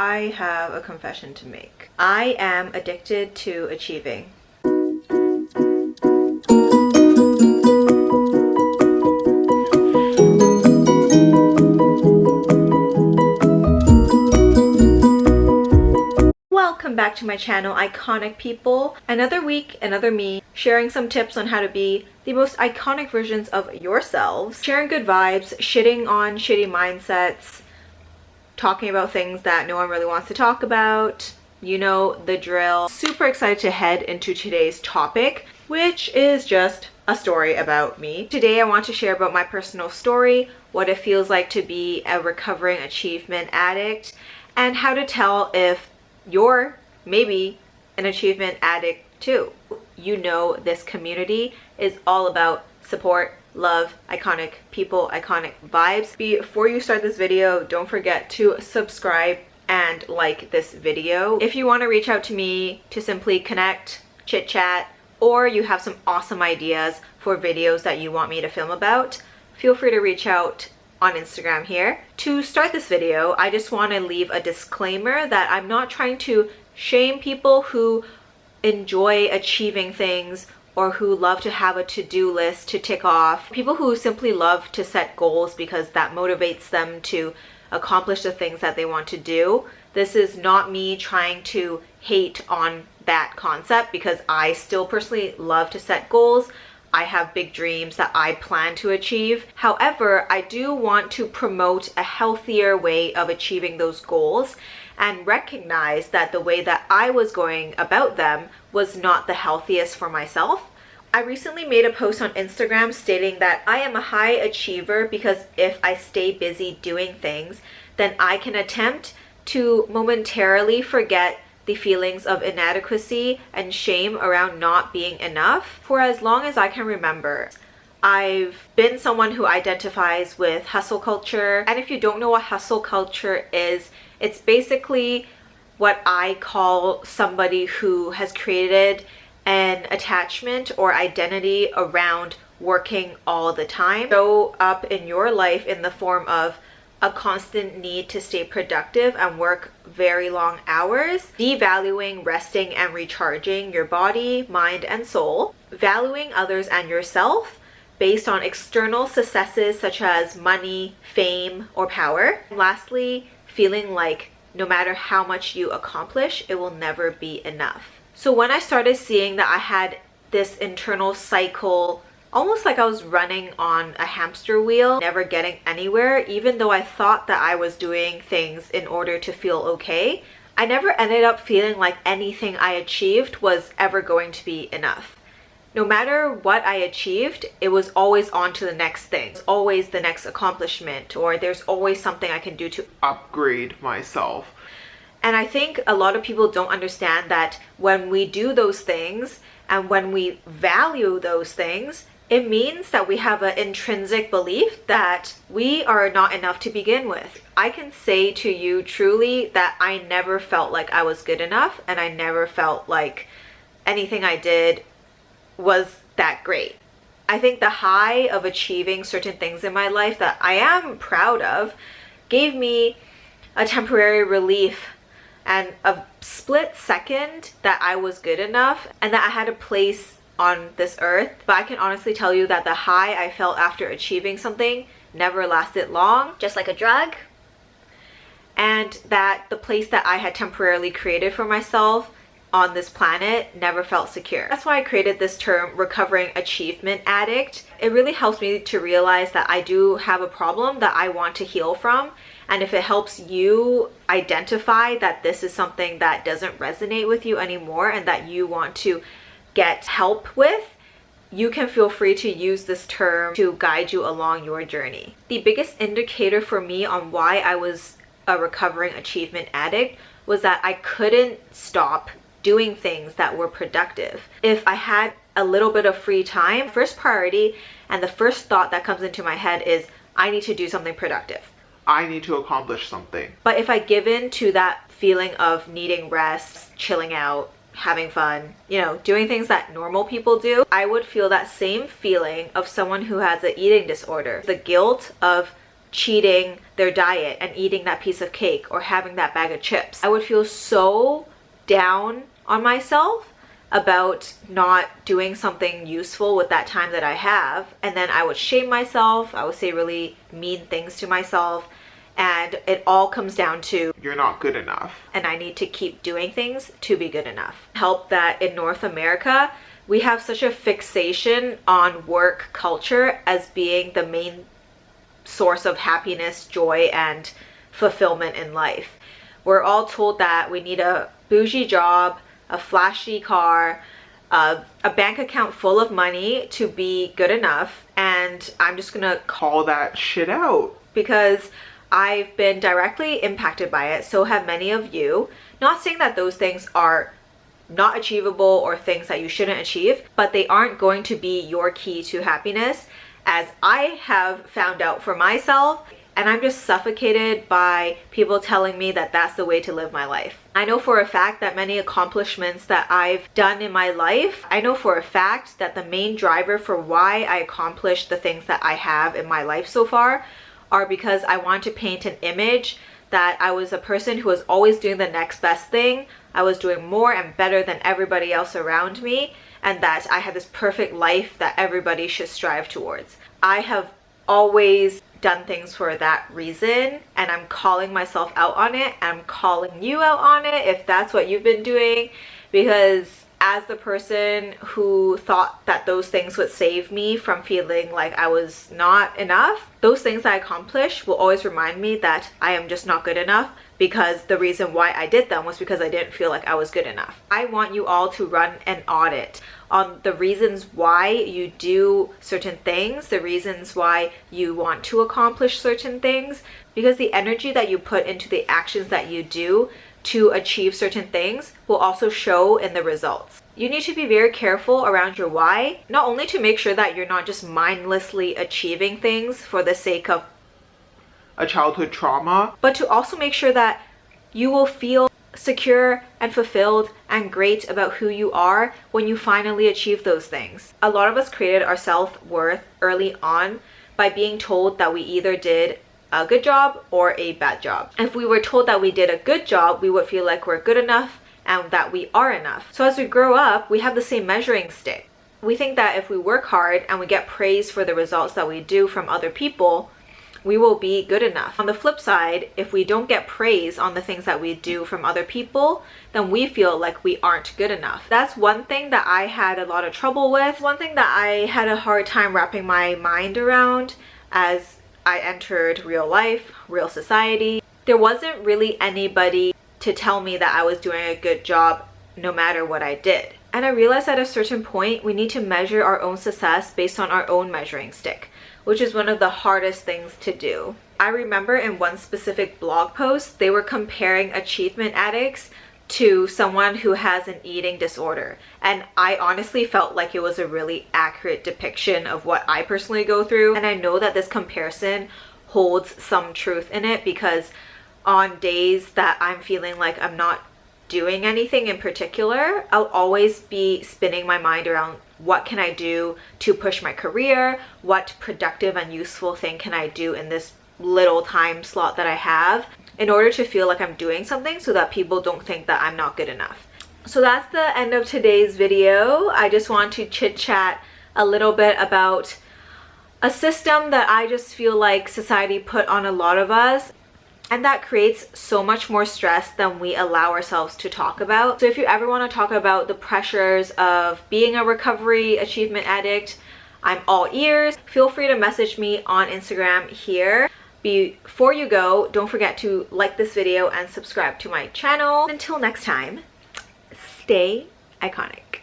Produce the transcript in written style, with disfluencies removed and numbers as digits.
I have a confession to make. I am addicted to achieving. Welcome back to my channel, Iconic People. Another week, another me, sharing some tips on how to be the most iconic versions of yourselves, sharing good vibes, shitting on shitty mindsets, talking about things that no one really wants to talk about. You know the drill. Super excited to head into today's topic, which is just a story about me. Today I want to share about my personal story, what it feels like to be a recovering achievement addict, and how to tell if you're maybe an achievement addict too. You know this community is all about support, love, iconic people, iconic vibes. Before you start this video, don't forget to subscribe and like this video. If you want to reach out to me to simply connect, chit chat, or you have some awesome ideas for videos that you want me to film about, feel free to reach out on Instagram here. To start this video, I just want to leave a disclaimer that I'm not trying to shame people who enjoy achieving things or who love to have a to-do list to tick off. People who simply love to set goals because that motivates them to accomplish the things that they want to do. This is not me trying to hate on that concept, because I still personally love to set goals. I have big dreams that I plan to achieve. However, I do want to promote a healthier way of achieving those goals and recognize that the way that I was going about them was not the healthiest for myself. I recently made a post on Instagram stating that I am a high achiever because if I stay busy doing things, then I can attempt to momentarily forget the feelings of inadequacy and shame around not being enough for as long as I can remember. I've been someone who identifies with hustle culture, and if you don't know what hustle culture is, it's basically what I call somebody who has created an attachment or identity around working all the time. Show up in your life in the form of a constant need to stay productive and work very long hours, devaluing resting and recharging your body, mind, and soul, valuing others and yourself based on external successes such as money, fame, or power. And lastly, feeling like no matter how much you accomplish, it will never be enough. So when I started seeing that I had this internal cycle, almost like I was running on a hamster wheel, never getting anywhere, even though I thought that I was doing things in order to feel okay, I never ended up feeling like anything I achieved was ever going to be enough. No matter what I achieved, it was always on to the next thing. It's always the next accomplishment, or there's always something I can do to upgrade myself. And I think a lot of people don't understand that when we do those things and when we value those things, it means that we have an intrinsic belief that we are not enough to begin with. I can say to you truly that I never felt like I was good enough, and I never felt like anything I did was that great. I think the high of achieving certain things in my life that I am proud of gave me a temporary relief and a split second that I was good enough and that I had a place on this earth. But I can honestly tell you that the high I felt after achieving something never lasted long, just like a drug, and that the place that I had temporarily created for myself on this planet never felt secure. That's why I created this term, recovering achievement addict. It really helps me to realize that I do have a problem that I want to heal from, and if it helps you identify that this is something that doesn't resonate with you anymore and that you want to get help with, you can feel free to use this term to guide you along your journey. The biggest indicator for me on why I was a recovering achievement addict was that I couldn't stop doing things that were productive. If I had a little bit of free time, first priority and the first thought that comes into my head is I need to do something productive. I need to accomplish something. But if I give in to that feeling of needing rest, chilling out, having fun, you know, doing things that normal people do, I would feel that same feeling of someone who has an eating disorder. The guilt of cheating their diet and eating that piece of cake or having that bag of chips. I would feel so down on myself about not doing something useful with that time that I have, and then I would shame myself. I would say really mean things to myself, and it all comes down to You're not good enough. and I need to keep doing things to be good enough. Help that in North America, we have such a fixation on work culture as being the main source of happiness, joy, and fulfillment in life. We're all told that we need a bougie job, a flashy car, a bank account full of money to be good enough. And I'm just gonna Call that shit out. because I've been directly impacted by it. So have many of you. Not saying that those things are not achievable or things that you shouldn't achieve, but they aren't going to be your key to happiness, as I have found out for myself. And I'm just suffocated by people telling me that that's the way to live my life. I know for a fact that many accomplishments that I've done in my life, I know for a fact that the main driver for why I accomplished the things that I have in my life so far are because I want to paint an image that I was a person who was always doing the next best thing. I was doing more and better than everybody else around me, and that I had this perfect life that everybody should strive towards. I have always done things for that reason, and I'm calling myself out on it. I'm calling you out on it if that's what you've been doing, because as the person who thought that those things would save me from feeling like I was not enough, those things I accomplished will always remind me that I am just not good enough, because the reason why I did them was because I didn't feel like I was good enough. I want you all to run an audit on the reasons why you do certain things, the reasons why you want to accomplish certain things, because the energy that you put into the actions that you do to achieve certain things will also show in the results. You need to be very careful around your why, not only to make sure that you're not just mindlessly achieving things for the sake of A childhood trauma. but to also make sure that you will feel secure and fulfilled and great about who you are when you finally achieve those things. A lot of us created our self-worth early on by being told that we either did a good job or a bad job. If we were told that we did a good job, we would feel like we're good enough and that we are enough. So as we grow up, we have the same measuring stick. We think that if we work hard and we get praise for the results that we do from other people, we will be good enough. On the flip side, if we don't get praise on the things that we do from other people, then we feel like we aren't good enough. That's one thing that I had a lot of trouble with. One thing that I had a hard time wrapping my mind around as I entered real life, real society. There wasn't really anybody to tell me that I was doing a good job no matter what I did. And I realized at a certain point, we need to measure our own success based on our own measuring stick, which is one of the hardest things to do. I remember in one specific blog post, they were comparing achievement addicts to someone who has an eating disorder. And I honestly felt like it was a really accurate depiction of what I personally go through. And I know that this comparison holds some truth in it, because on days that I'm feeling like I'm not doing anything in particular, I'll always be spinning my mind around what can I do to push my career? What productive and useful thing can I do in this little time slot that I have in order to feel like I'm doing something so that people don't think that I'm not good enough. So that's the end of today's video. I just want to chit chat a little bit about a system that I just feel like society put on a lot of us, and that creates so much more stress than we allow ourselves to talk about. So if you ever want to talk about the pressures of being a recovery achievement addict, I'm all ears. Feel free to message me on Instagram here. Before you go, don't forget to like this video and subscribe to my channel. Until next time, stay iconic.